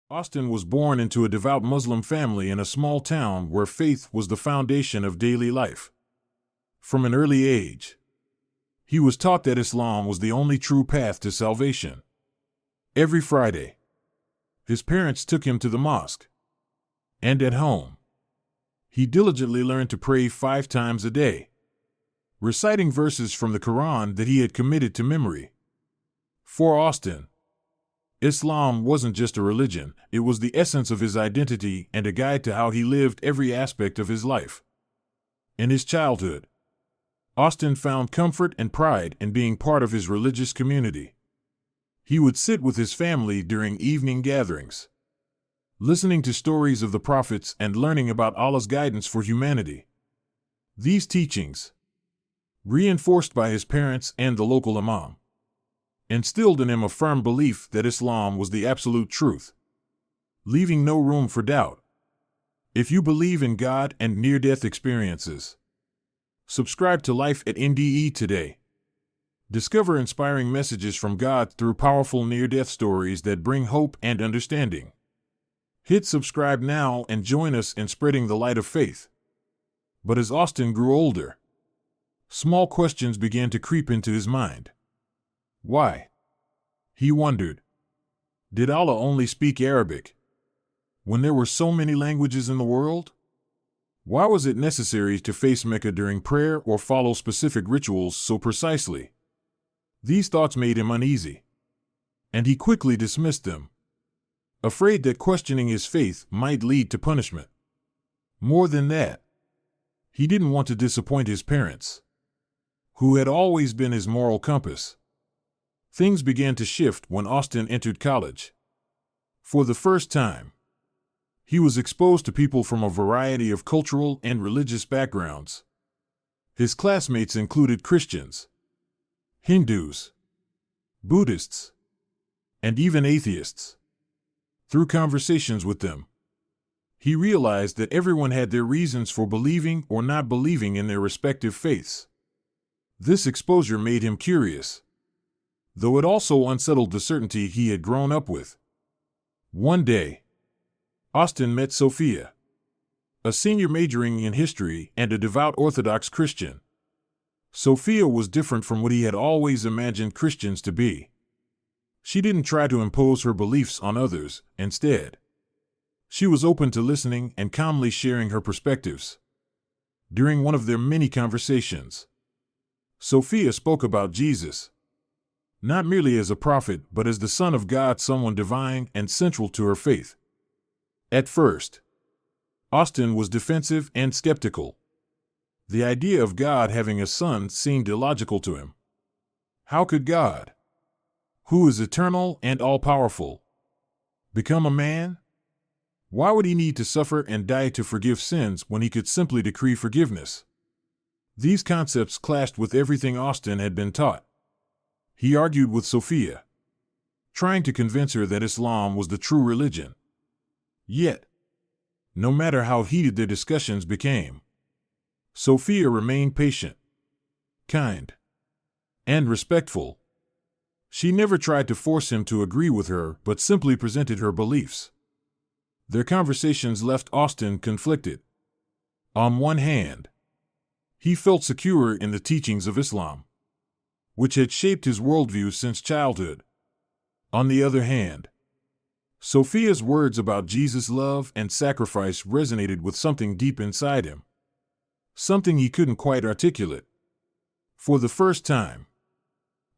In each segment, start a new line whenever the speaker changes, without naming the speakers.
Austin was born into a devout Muslim family in a small town where faith was the foundation of daily life. From an early age, he was taught that Islam was the only true path to salvation. Every Friday, his parents took him to the mosque. And at home, he diligently learned to pray 5 times a day, reciting verses from the Quran that he had committed to memory. For Austin, Islam wasn't just a religion, it was the essence of his identity and a guide to how he lived every aspect of his life. In his childhood, Austin found comfort and pride in being part of his religious community. He would sit with his family during evening gatherings, listening to stories of the prophets and learning about Allah's guidance for humanity. These teachings, reinforced by his parents and the local imam, instilled in him a firm belief that Islam was the absolute truth, leaving no room for doubt. If you believe in God and near-death experiences, subscribe to Life at NDE today. Discover inspiring messages from God through powerful near-death stories that bring hope and understanding. Hit subscribe now and join us in spreading the light of faith. But as Austin grew older, small questions began to creep into his mind. Why? He wondered. Did Allah only speak Arabic when there were so many languages in the world? Why was it necessary to face Mecca during prayer or follow specific rituals so precisely? These thoughts made him uneasy, and he quickly dismissed them, afraid that questioning his faith might lead to punishment. More than that, he didn't want to disappoint his parents, who had always been his moral compass. Things began to shift when Austin entered college. For the first time, he was exposed to people from a variety of cultural and religious backgrounds. His classmates included Christians, Hindus, Buddhists, and even atheists. Through conversations with them, he realized that everyone had their reasons for believing or not believing in their respective faiths. This exposure made him curious, though it also unsettled the certainty he had grown up with. One day, Austin met Sophia, a senior majoring in history and a devout Orthodox Christian. Sophia was different from what he had always imagined Christians to be. She didn't try to impose her beliefs on others. Instead, she was open to listening and calmly sharing her perspectives. During one of their many conversations, Sophia spoke about Jesus, not merely as a prophet but as the Son of God, someone divine and central to her faith. At first, Austin was defensive and skeptical. The idea of God having a son seemed illogical to him. How could God, who is eternal and all-powerful, become a man? Why would he need to suffer and die to forgive sins when he could simply decree forgiveness? These concepts clashed with everything Austin had been taught. He argued with Sophia, trying to convince her that Islam was the true religion. Yet, no matter how heated their discussions became, Sophia remained patient, kind, and respectful. She never tried to force him to agree with her, but simply presented her beliefs. Their conversations left Austin conflicted. On one hand, he felt secure in the teachings of Islam, which had shaped his worldview since childhood. On the other hand, Sophia's words about Jesus' love and sacrifice resonated with something deep inside him, something he couldn't quite articulate. For the first time,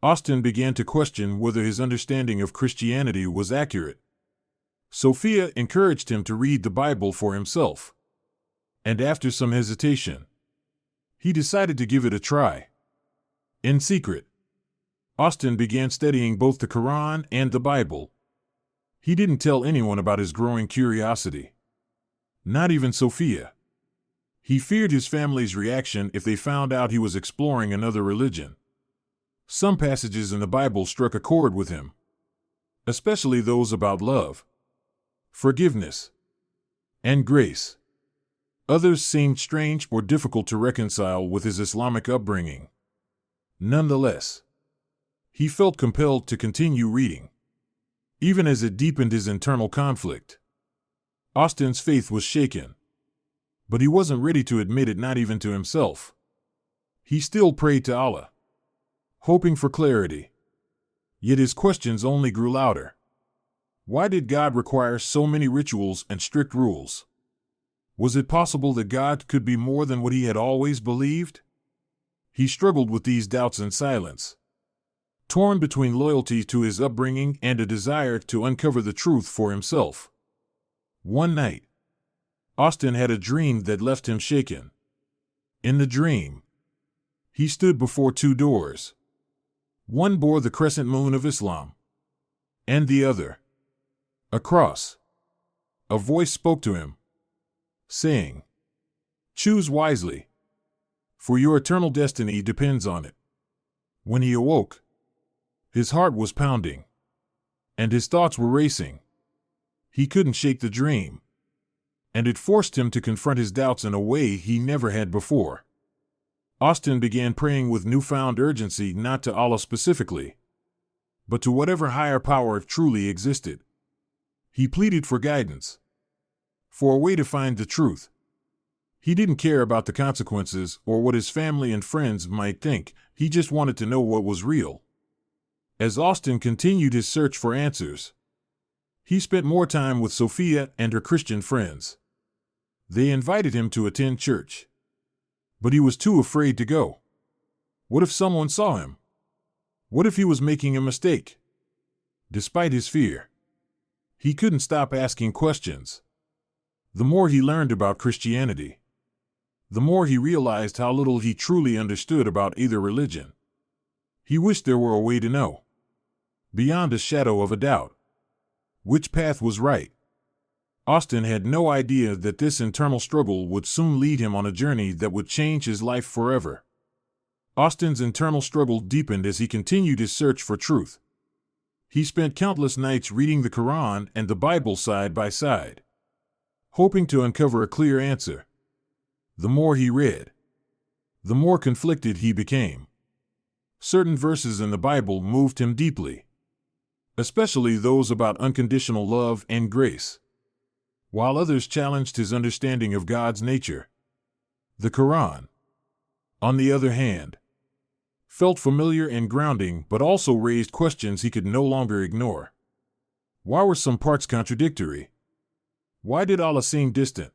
Austin began to question whether his understanding of Christianity was accurate. Sophia encouraged him to read the Bible for himself, and after some hesitation, he decided to give it a try. In secret, Austin began studying both the Quran and the Bible. He didn't tell anyone about his growing curiosity, not even Sophia. He feared his family's reaction if they found out he was exploring another religion. Some passages in the Bible struck a chord with him, especially those about love, forgiveness, and grace. Others seemed strange or difficult to reconcile with his Islamic upbringing. Nonetheless, he felt compelled to continue reading. Even as it deepened his internal conflict, Austin's faith was shaken. But he wasn't ready to admit it, not even to himself. He still prayed to Allah, hoping for clarity. Yet his questions only grew louder. Why did God require so many rituals and strict rules? Was it possible that God could be more than what he had always believed? He struggled with these doubts in silence, torn between loyalty to his upbringing and a desire to uncover the truth for himself. One night, Austin had a dream that left him shaken. In the dream, he stood before two doors. One bore the crescent moon of Islam, and the other a cross. A voice spoke to him, saying, "Choose wisely, for your eternal destiny depends on it." When he awoke, his heart was pounding, and his thoughts were racing. He couldn't shake the dream, and it forced him to confront his doubts in a way he never had before. Austin began praying with newfound urgency, not to Allah specifically, but to whatever higher power truly existed. He pleaded for guidance, for a way to find the truth. He didn't care about the consequences or what his family and friends might think. He just wanted to know what was real. As Austin continued his search for answers, he spent more time with Sophia and her Christian friends. They invited him to attend church, but he was too afraid to go. What if someone saw him? What if he was making a mistake? Despite his fear, he couldn't stop asking questions. The more he learned about Christianity, the more he realized how little he truly understood about either religion. He wished there were a way to know, beyond a shadow of a doubt, which path was right. Austin had no idea that this internal struggle would soon lead him on a journey that would change his life forever. Austin's internal struggle deepened as he continued his search for truth. He spent countless nights reading the Quran and the Bible side by side, hoping to uncover a clear answer. The more he read, the more conflicted he became. Certain verses in the Bible moved him deeply, especially those about unconditional love and grace, while others challenged his understanding of God's nature. The Quran, on the other hand, felt familiar and grounding, but also raised questions he could no longer ignore. Why were some parts contradictory? Why did Allah seem distant,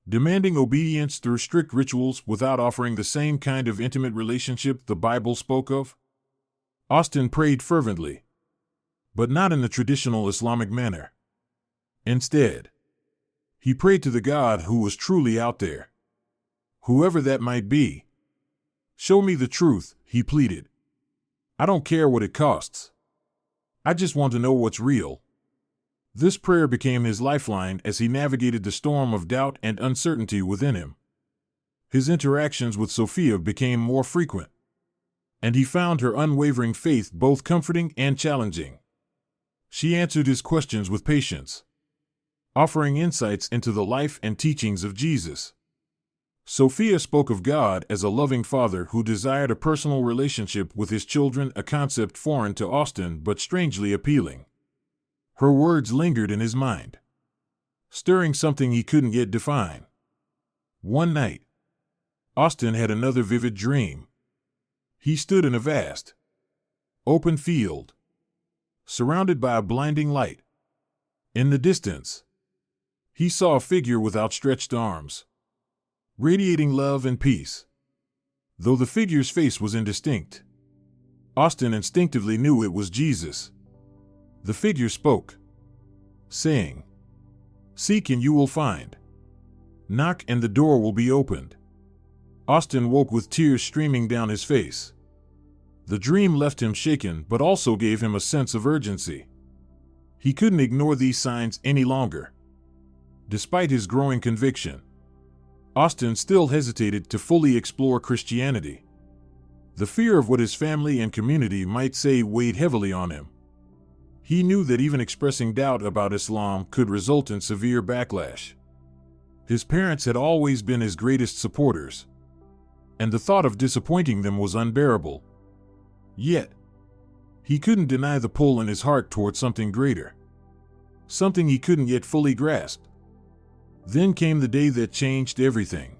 demanding obedience through strict rituals without offering the same kind of intimate relationship the Bible spoke of? Austin prayed fervently, but not in the traditional Islamic manner. Instead, he prayed to the God who was truly out there, whoever that might be. "Show me the truth," he pleaded. "I don't care what it costs. I just want to know what's real." This prayer became his lifeline as he navigated the storm of doubt and uncertainty within him. His interactions with Sophia became more frequent, and he found her unwavering faith both comforting and challenging. She answered his questions with patience, offering insights into the life and teachings of Jesus. Sophia spoke of God as a loving father who desired a personal relationship with his children, a concept foreign to Austin but strangely appealing. Her words lingered in his mind, stirring something he couldn't yet define. One night, Austin had another vivid dream. He stood in a vast, open field, surrounded by a blinding light. In the distance, he saw a figure with outstretched arms, radiating love and peace. Though the figure's face was indistinct, Austin instinctively knew it was Jesus. The figure spoke, saying, "Seek and you will find. Knock and the door will be opened." Austin woke with tears streaming down his face. The dream left him shaken but also gave him a sense of urgency. He couldn't ignore these signs any longer. Despite his growing conviction, Austin still hesitated to fully explore Christianity. The fear of what his family and community might say weighed heavily on him. He knew that even expressing doubt about Islam could result in severe backlash. His parents had always been his greatest supporters, and the thought of disappointing them was unbearable. Yet, He couldn't deny the pull in his heart toward something greater, something he couldn't yet fully grasp. Then came the day that changed everything.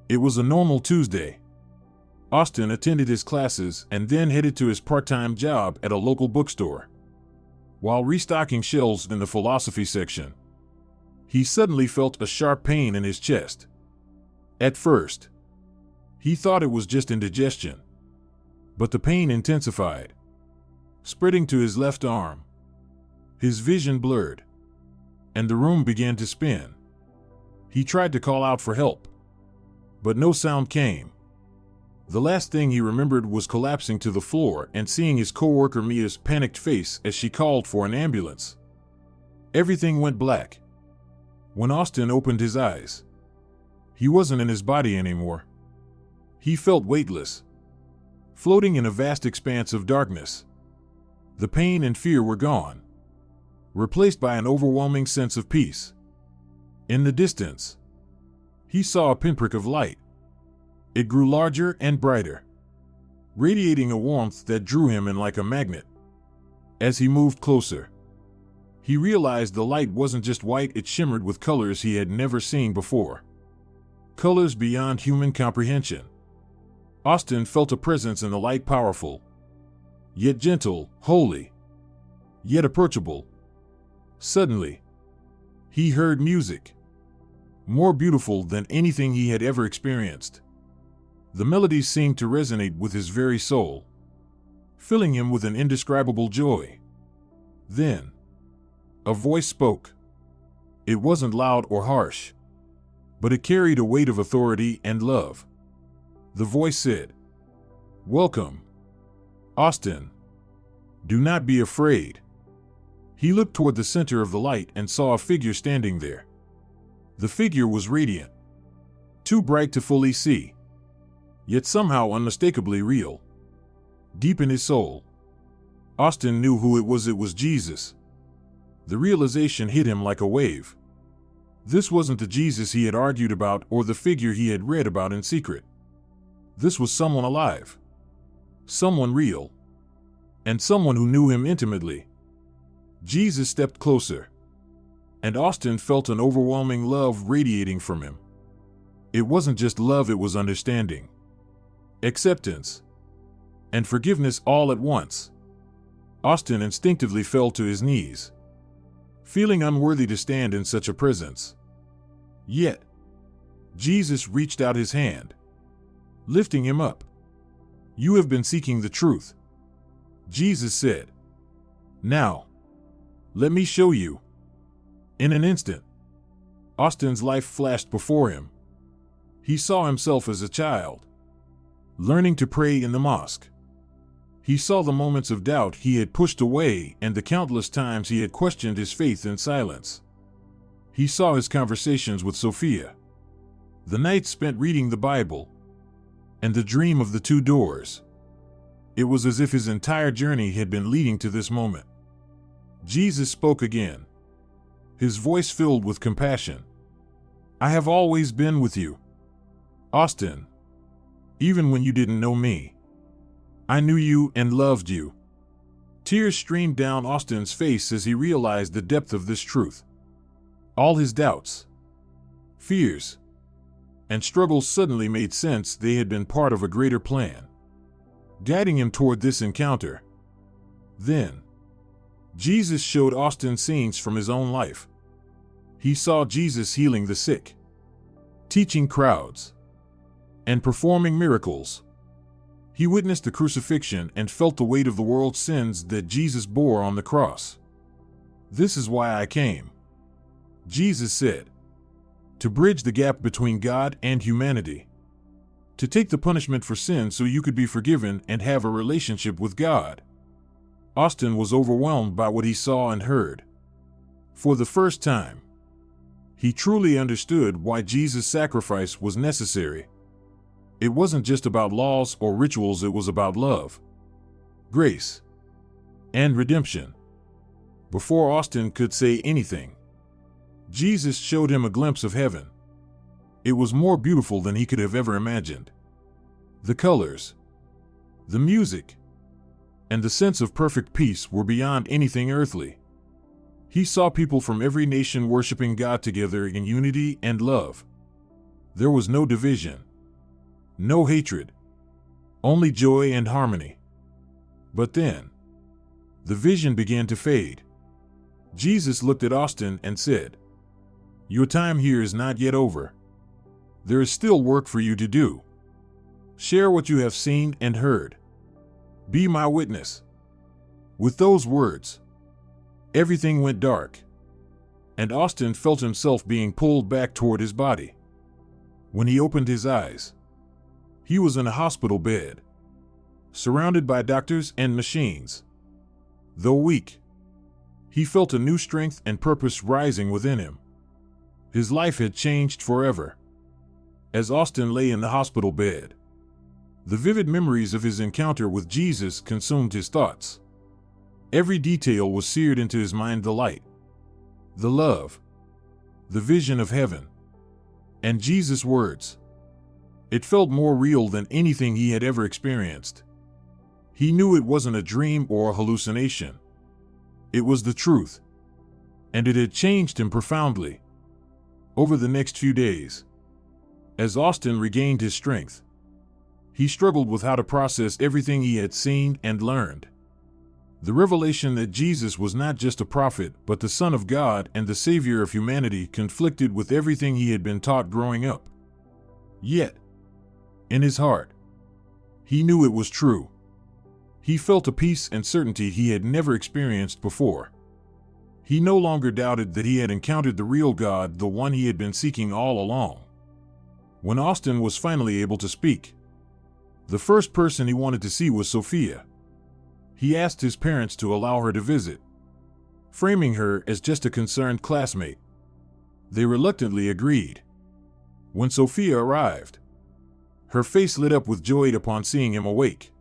It was a normal Tuesday. Austin attended his classes and then headed to his part-time job at a local bookstore. While restocking shelves in the philosophy section, he suddenly felt a sharp pain in his chest. At first, he thought it was just indigestion, but the pain intensified, spreading to his left arm. His vision blurred, and the room began to spin. He tried to call out for help, but no sound came. The last thing he remembered was collapsing to the floor and seeing his coworker Mia's panicked face as she called for an ambulance. Everything went black. When Austin opened his eyes, he wasn't in his body anymore. He felt weightless, floating in a vast expanse of darkness. The pain and fear were gone, replaced by an overwhelming sense of peace. In the distance, he saw a pinprick of light. It grew larger and brighter, radiating a warmth that drew him in like a magnet. As he moved closer, he realized the light wasn't just white, it shimmered with colors he had never seen before. Colors beyond human comprehension. Austin felt a presence in the light, powerful, yet gentle, holy, yet approachable. Suddenly, he heard music, more beautiful than anything he had ever experienced. The melodies seemed to resonate with his very soul, filling him with an indescribable joy. Then, a voice spoke. It wasn't loud or harsh, but it carried a weight of authority and love. The voice said, "Welcome, Austin. Do not be afraid." He looked toward the center of the light and saw a figure standing there. The figure was radiant, too bright to fully see, yet somehow unmistakably real. Deep in his soul, Austin knew who it was. It was Jesus. The realization hit him like a wave. This wasn't the Jesus he had argued about or the figure he had read about in secret. This was someone alive, someone real, and someone who knew him intimately. Jesus stepped closer, and Austin felt an overwhelming love radiating from him. It wasn't just love, it was understanding, acceptance, and forgiveness all at once. Austin instinctively fell to his knees, feeling unworthy to stand in such a presence. Yet, Jesus reached out his hand, lifting him up. "You have been seeking the truth," Jesus said. "Now, let me show you." In an instant, Austin's life flashed before him. He saw himself as a child, learning to pray in the mosque. He saw the moments of doubt he had pushed away and the countless times he had questioned his faith in silence. He saw his conversations with Sophia, the nights spent reading the Bible, and the dream of the two doors. It was as if his entire journey had been leading to this moment. Jesus spoke again, his voice filled with compassion. "I have always been with you, Austin. Even when you didn't know me, I knew you and loved you." Tears streamed down Austin's face as he realized the depth of this truth. All his doubts, fears, and struggles suddenly made sense. They had been part of a greater plan, guiding him toward this encounter. Then, Jesus showed Austin scenes from his own life. He saw Jesus healing the sick, teaching crowds, and performing miracles. He witnessed the crucifixion and felt the weight of the world's sins that Jesus bore on the cross. "This is why I came," Jesus said, "to bridge the gap between God and humanity, to take the punishment for sin so you could be forgiven and have a relationship with God." Austin was overwhelmed by what he saw and heard. For the first time, he truly understood why Jesus' sacrifice was necessary. It wasn't just about laws or rituals, it was about love, grace, and redemption. Before Austin could say anything, Jesus showed him a glimpse of heaven. It was more beautiful than he could have ever imagined. The colors, the music, and the sense of perfect peace were beyond anything earthly. He saw people from every nation worshiping God together in unity and love. There was no division, no hatred, only joy and harmony. But then, the vision began to fade. Jesus looked at Austin and said, "Your time here is not yet over. There is still work for you to do. Share what you have seen and heard. Be my witness." With those words, everything went dark, and Austin felt himself being pulled back toward his body. When he opened his eyes, he was in a hospital bed, surrounded by doctors and machines. Though weak, he felt a new strength and purpose rising within him. His life had changed forever. As Austin lay in the hospital bed, the vivid memories of his encounter with Jesus consumed his thoughts. Every detail was seared into his mind: the light, the love, the vision of heaven, and Jesus' words. It felt more real than anything he had ever experienced. He knew it wasn't a dream or a hallucination. It was the truth, and it had changed him profoundly. Over the next few days, as Austin regained his strength, he struggled with how to process everything he had seen and learned. The revelation that Jesus was not just a prophet, but the Son of God and the Savior of humanity conflicted with everything he had been taught growing up. Yet, in his heart, he knew it was true. He felt a peace and certainty he had never experienced before. He no longer doubted that he had encountered the real God, the one he had been seeking all along. When Austin was finally able to speak, the first person he wanted to see was Sophia. He asked his parents to allow her to visit, framing her as just a concerned classmate. They reluctantly agreed. When Sophia arrived, her face lit up with joy upon seeing him awake.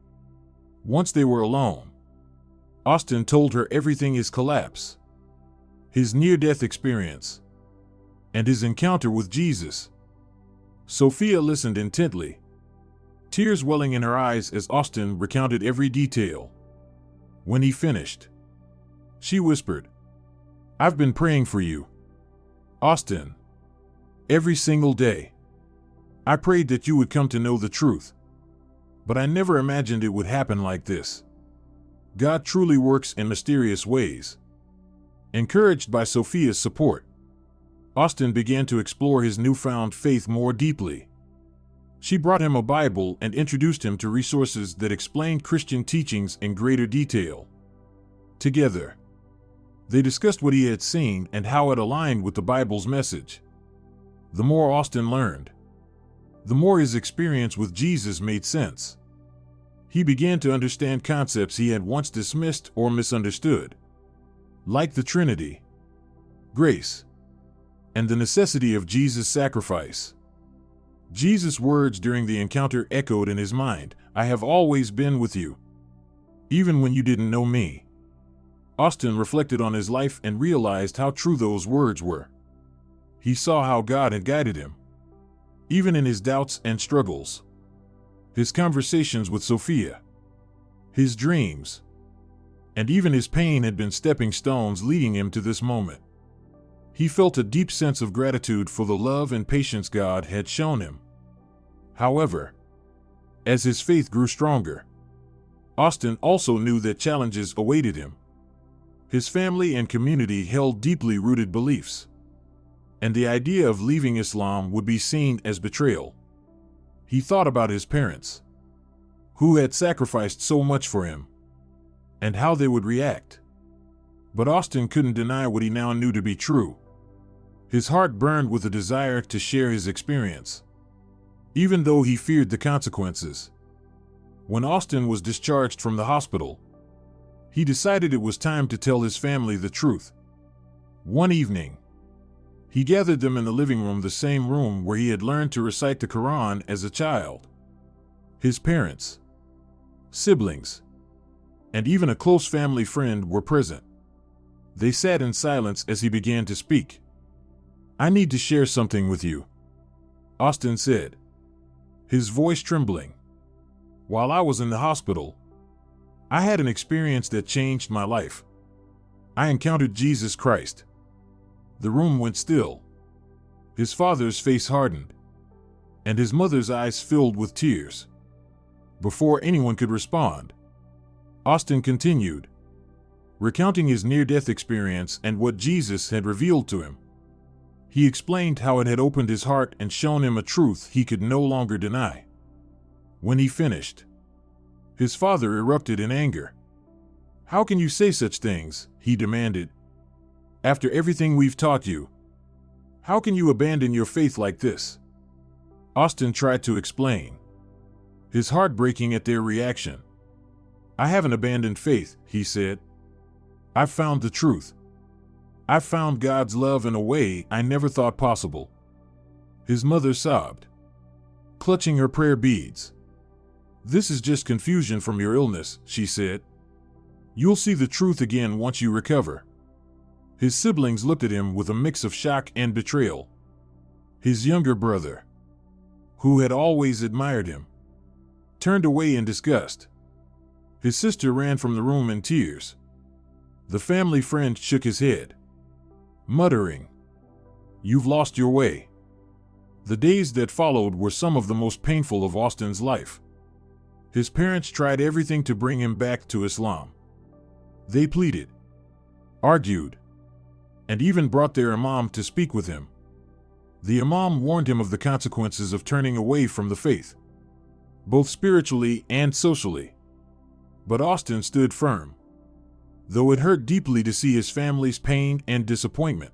Once they were alone, Austin told her everything: his collapse, his near-death experience, and his encounter with Jesus. Sophia listened intently, tears welling in her eyes as Austin recounted every detail. When he finished, she whispered, "I've been praying for you, Austin, every single day. I prayed that you would come to know the truth, but I never imagined it would happen like this. God truly works in mysterious ways." Encouraged by Sophia's support, Austin began to explore his newfound faith more deeply. She brought him a Bible and introduced him to resources that explained Christian teachings in greater detail. Together, they discussed what he had seen and how it aligned with the Bible's message. The more Austin learned, the more his experience with Jesus made sense. He began to understand concepts he had once dismissed or misunderstood, like the Trinity, grace, and the necessity of Jesus' sacrifice. Jesus' words during the encounter echoed in his mind: "I have always been with you, even when you didn't know me." Austin reflected on his life and realized how true those words were. He saw how God had guided him, even in his doubts and struggles. His conversations with Sophia, his dreams, and even his pain had been stepping stones leading him to this moment. He felt a deep sense of gratitude for the love and patience God had shown him. However, as his faith grew stronger, Austin also knew that challenges awaited him. His family and community held deeply rooted beliefs, and the idea of leaving Islam would be seen as betrayal. He thought about his parents, who had sacrificed so much for him, and how they would react. But Austin couldn't deny what he now knew to be true. His heart burned with a desire to share his experience, even though he feared the consequences. When Austin was discharged from the hospital, he decided it was time to tell his family the truth. One evening, he gathered them in the living room, the same room where he had learned to recite the Quran as a child. His parents, siblings, and even a close family friend were present. They sat in silence as he began to speak. "I need to share something with you," Austin said, his voice trembling. "While I was in the hospital, I had an experience that changed my life. I encountered Jesus Christ. The room went still. His father's face hardened, and his mother's eyes filled with tears. Before anyone could respond, Austin continued, recounting his near-death experience and what Jesus had revealed to him. He explained how it had opened his heart and shown him a truth he could no longer deny. When he finished, his father erupted in anger. "How can you say such things?" he demanded. "After everything we've taught you, how can you abandon your faith like this?" Austin tried to explain, his heart breaking at their reaction. "I haven't abandoned faith," he said. "I've found the truth. I've found God's love in a way I never thought possible." His mother sobbed, clutching her prayer beads. "This is just confusion from your illness," she said. "You'll see the truth again once you recover." His siblings looked at him with a mix of shock and betrayal. His younger brother, who had always admired him, turned away in disgust. His sister ran from the room in tears. The family friend shook his head, muttering, "You've lost your way." The days that followed were some of the most painful of Austin's life. His parents tried everything to bring him back to Islam. They pleaded, argued, and even brought their imam to speak with him. The imam warned him of the consequences of turning away from the faith, both spiritually and socially. But Austin stood firm, though it hurt deeply to see his family's pain and disappointment.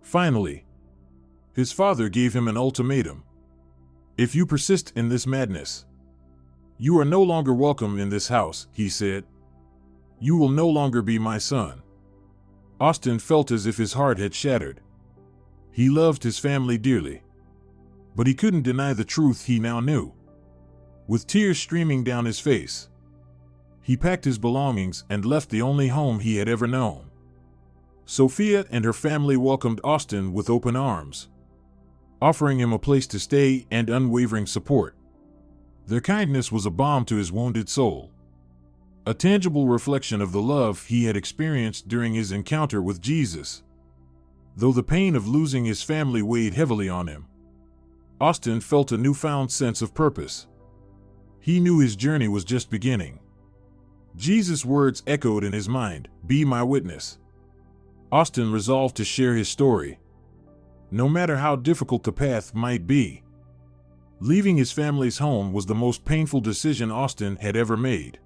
Finally, his father gave him an ultimatum. "If you persist in this madness, you are no longer welcome in this house," he said. "You will no longer be my son." Austin felt as if his heart had shattered. He loved his family dearly, but he couldn't deny the truth he now knew. With tears streaming down his face, he packed his belongings and left the only home he had ever known. Sophia and her family welcomed Austin with open arms, offering him a place to stay and unwavering support. Their kindness was a balm to his wounded soul, a tangible reflection of the love he had experienced during his encounter with Jesus. Though the pain of losing his family weighed heavily on him, Austin felt a newfound sense of purpose. He knew his journey was just beginning. Jesus' words echoed in his mind, "Be my witness." Austin resolved to share his story, no matter how difficult the path might be. Leaving his family's home was the most painful decision Austin had ever made.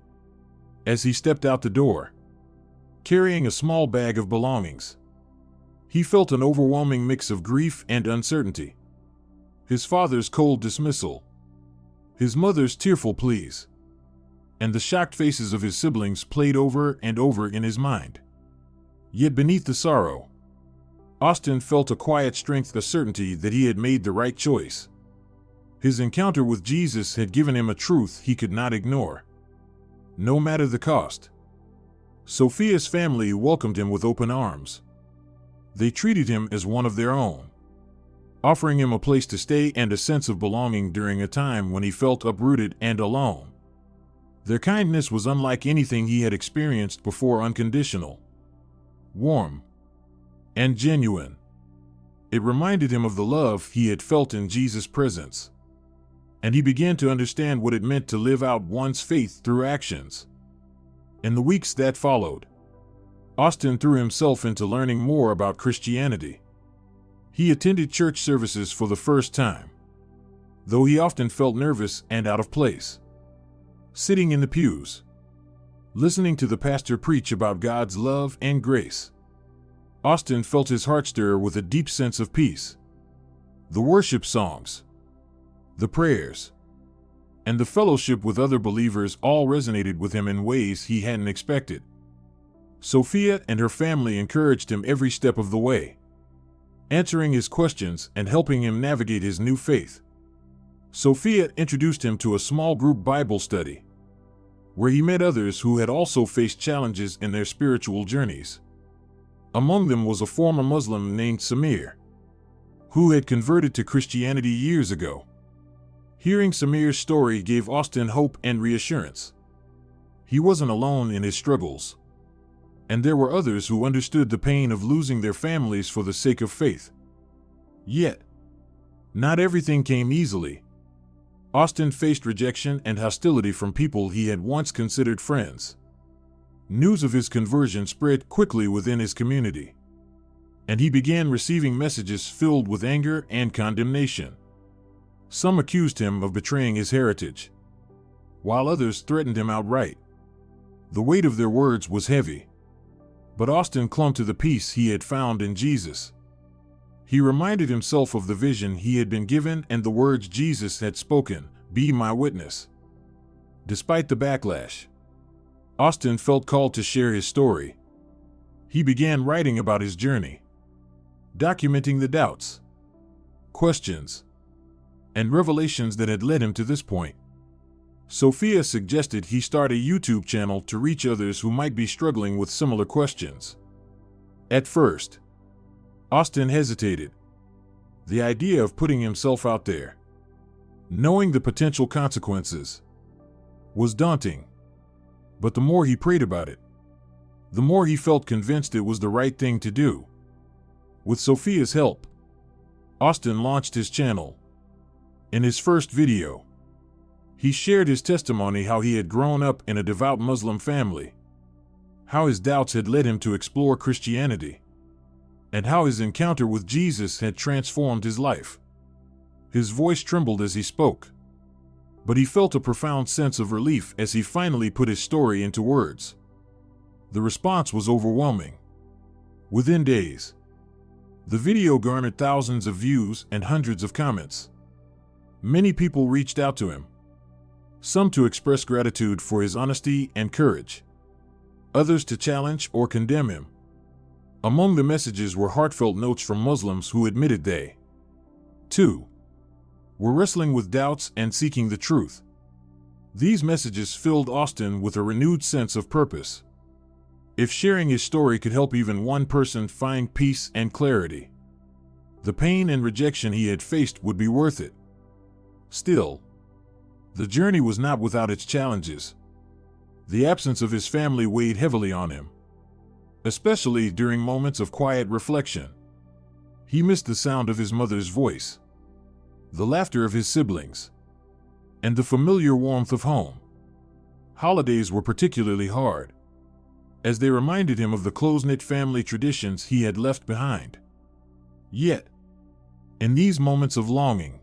As he stepped out the door, carrying a small bag of belongings, he felt an overwhelming mix of grief and uncertainty. His father's cold dismissal, his mother's tearful pleas, and the shocked faces of his siblings played over and over in his mind. Yet beneath the sorrow, Austin felt a quiet strength, a certainty that he had made the right choice. His encounter with Jesus had given him a truth he could not ignore, no matter the cost. Sophia's family welcomed him with open arms. They treated him as one of their own, offering him a place to stay and a sense of belonging during a time when he felt uprooted and alone. Their kindness was unlike anything he had experienced before, unconditional, warm, and genuine. It reminded him of the love he had felt in Jesus' presence, and he began to understand what it meant to live out one's faith through actions. In the weeks that followed, Austin threw himself into learning more about Christianity. He attended church services for the first time, though he often felt nervous and out of place. Sitting in the pews, listening to the pastor preach about God's love and grace, Austin felt his heart stir with a deep sense of peace. The worship songs, the prayers, and the fellowship with other believers all resonated with him in ways he hadn't expected. Sophia and her family encouraged him every step of the way, answering his questions and helping him navigate his new faith. Sophia introduced him to a small group Bible study, where he met others who had also faced challenges in their spiritual journeys. Among them was a former Muslim named Samir, who had converted to Christianity years ago. Hearing Samir's story gave Austin hope and reassurance. He wasn't alone in his struggles, and there were others who understood the pain of losing their families for the sake of faith. Yet, not everything came easily. Austin faced rejection and hostility from people he had once considered friends. News of his conversion spread quickly within his community, and he began receiving messages filled with anger and condemnation. Some accused him of betraying his heritage, while others threatened him outright. The weight of their words was heavy, but Austin clung to the peace he had found in Jesus. He reminded himself of the vision he had been given and the words Jesus had spoken, "Be my witness." Despite the backlash, Austin felt called to share his story. He began writing about his journey, documenting the doubts, questions, and revelations that had led him to this point. Sophia suggested he start a YouTube channel to reach others who might be struggling with similar questions. At first, Austin hesitated. The idea of putting himself out there, knowing the potential consequences, was daunting. But the more he prayed about it, the more he felt convinced it was the right thing to do. With Sophia's help, Austin launched his channel. In his first video, he shared his testimony how he had grown up in a devout Muslim family, how his doubts had led him to explore Christianity, and how his encounter with Jesus had transformed his life. His voice trembled as he spoke, but he felt a profound sense of relief as he finally put his story into words. The response was overwhelming. Within days, the video garnered thousands of views and hundreds of comments. Many people reached out to him, some to express gratitude for his honesty and courage, others to challenge or condemn him. Among the messages were heartfelt notes from Muslims who admitted they, too, were wrestling with doubts and seeking the truth. These messages filled Austin with a renewed sense of purpose. If sharing his story could help even one person find peace and clarity, the pain and rejection he had faced would be worth it. Still, the journey was not without its challenges. The absence of his family weighed heavily on him, especially during moments of quiet reflection. He missed the sound of his mother's voice, the laughter of his siblings, and the familiar warmth of home. Holidays were particularly hard, as they reminded him of the close-knit family traditions he had left behind. Yet, in these moments of longing,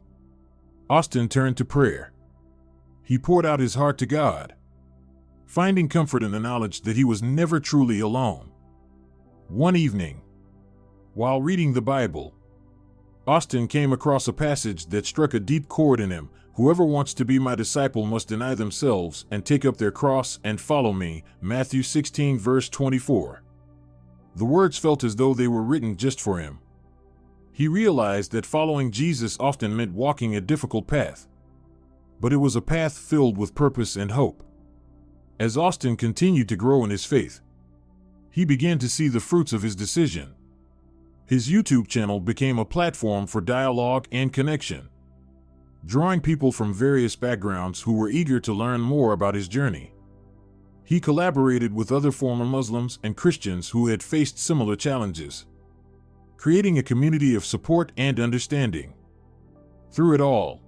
Austin turned to prayer. He poured out his heart to God, finding comfort in the knowledge that he was never truly alone. One evening, while reading the Bible, Austin came across a passage that struck a deep chord in him. "Whoever wants to be my disciple must deny themselves and take up their cross and follow me." Matthew 16 verse 24. The words felt as though they were written just for him. He realized that following Jesus often meant walking a difficult path, but it was a path filled with purpose and hope. As Austin continued to grow in his faith, he began to see the fruits of his decision. His YouTube channel became a platform for dialogue and connection, drawing people from various backgrounds who were eager to learn more about his journey. He collaborated with other former Muslims and Christians who had faced similar challenges, creating a community of support and understanding. Through it all,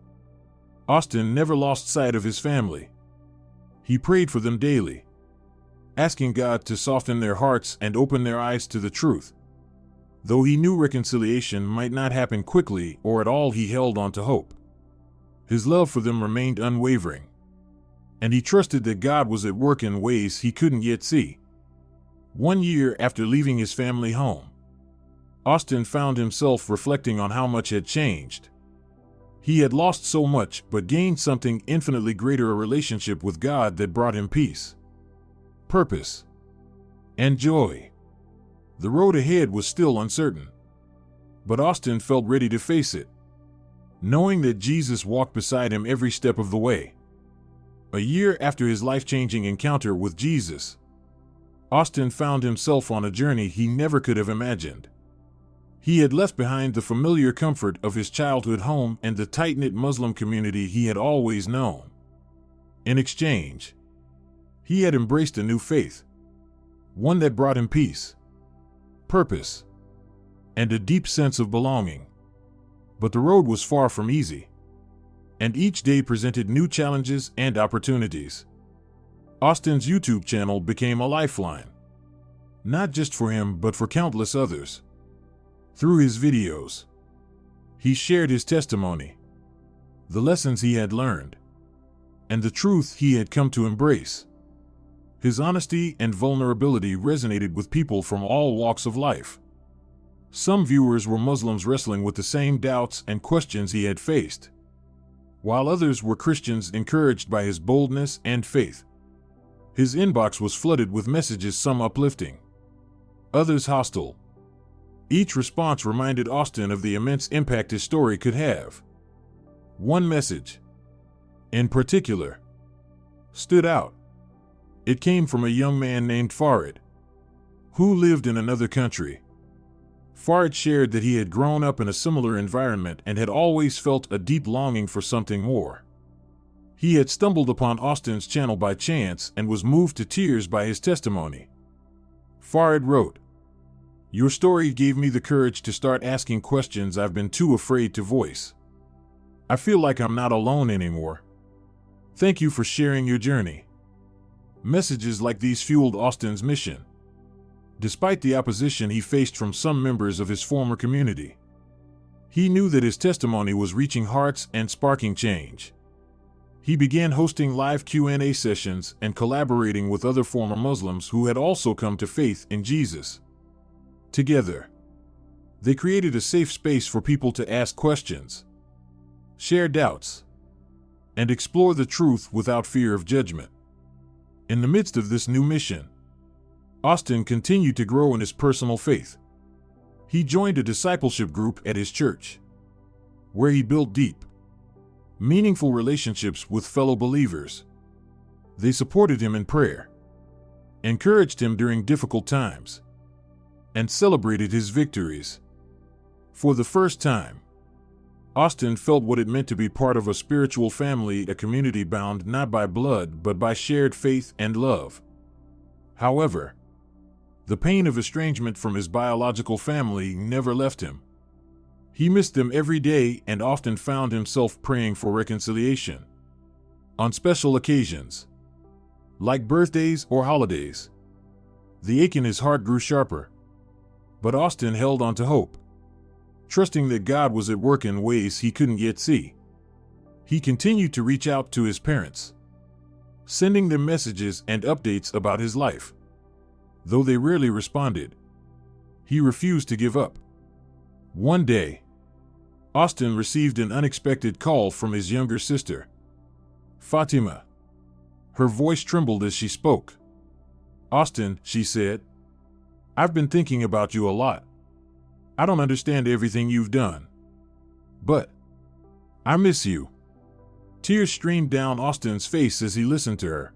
Austin never lost sight of his family. He prayed for them daily, asking God to soften their hearts and open their eyes to the truth. Though he knew reconciliation might not happen quickly or at all, he held on to hope. His love for them remained unwavering, and he trusted that God was at work in ways he couldn't yet see. 1 year after leaving his family home, Austin found himself reflecting on how much had changed. He had lost so much but gained something infinitely greater: a relationship with God that brought him peace, purpose, and joy. The road ahead was still uncertain, but Austin felt ready to face it, knowing that Jesus walked beside him every step of the way. A year after his life-changing encounter with Jesus, Austin found himself on a journey he never could have imagined. He had left behind the familiar comfort of his childhood home and the tight-knit Muslim community he had always known. In exchange, He had embraced a new faith, one that brought him peace, purpose, and a deep sense of belonging. But the road was far from easy, and each day presented new challenges and opportunities. Austin's YouTube channel became a lifeline, not just for him but for countless others. Through his videos, he shared his testimony, the lessons he had learned, and the truth he had come to embrace. His honesty and vulnerability resonated with people from all walks of life. Some viewers were Muslims wrestling with the same doubts and questions he had faced, while others were Christians encouraged by his boldness and faith. His inbox was flooded with messages, some uplifting, others hostile. Each response reminded Austin of the immense impact his story could have. One message, in particular, stood out. It came from a young man named Farid, who lived in another country. Farid shared that he had grown up in a similar environment and had always felt a deep longing for something more. He had stumbled upon Austin's channel by chance and was moved to tears by his testimony. Farid wrote, "Your story gave me the courage to start asking questions I've been too afraid to voice. I feel like I'm not alone anymore. Thank you for sharing your journey." Messages like these fueled Austin's mission, despite the opposition he faced from some members of his former community. He knew that his testimony was reaching hearts and sparking change. He began hosting live Q&A sessions and collaborating with other former Muslims who had also come to faith in Jesus. Together, they created a safe space for people to ask questions, share doubts, and explore the truth without fear of judgment. In the midst of this new mission, Austin continued to grow in his personal faith. He joined a discipleship group at his church, where he built deep, meaningful relationships with fellow believers. They supported him in prayer, encouraged him during difficult times, and celebrated his victories. For the first time, Austin felt what it meant to be part of a spiritual family, a community bound not by blood but by shared faith and love. However, the pain of estrangement from his biological family never left him. He missed them every day and often found himself praying for reconciliation. On special occasions, like birthdays or holidays, the ache in his heart grew sharper. But Austin held on to hope, trusting that God was at work in ways he couldn't yet see. He continued to reach out to his parents, sending them messages and updates about his life. Though they rarely responded, he refused to give up. One day, Austin received an unexpected call from his younger sister, Fatima. Her voice trembled as she spoke. "Austin," she said, "I've been thinking about you a lot. I don't understand everything you've done, but I miss you." Tears streamed down Austin's face as he listened to her.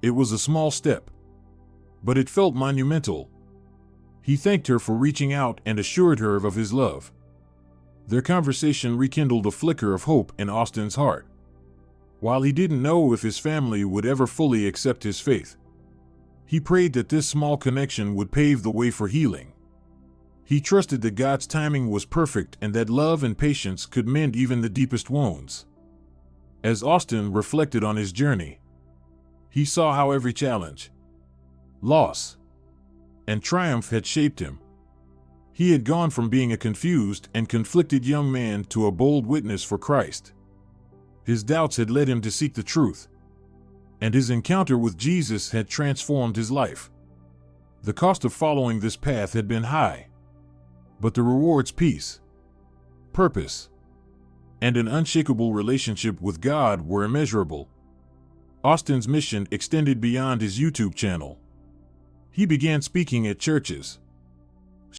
It was a small step, but it felt monumental. He thanked her for reaching out and assured her of his love. Their conversation rekindled a flicker of hope in Austin's heart. While he didn't know if his family would ever fully accept his faith, he prayed that this small connection would pave the way for healing. He trusted that God's timing was perfect and that love and patience could mend even the deepest wounds. As Austin reflected on his journey, he saw how every challenge, loss, and triumph had shaped him. He had gone from being a confused and conflicted young man to a bold witness for Christ. His doubts had led him to seek the truth, and his encounter with Jesus had transformed his life. The cost of following this path had been high, but the rewards, peace, purpose, and an unshakable relationship with God were immeasurable. Austin's mission extended beyond his YouTube channel. He began speaking at churches,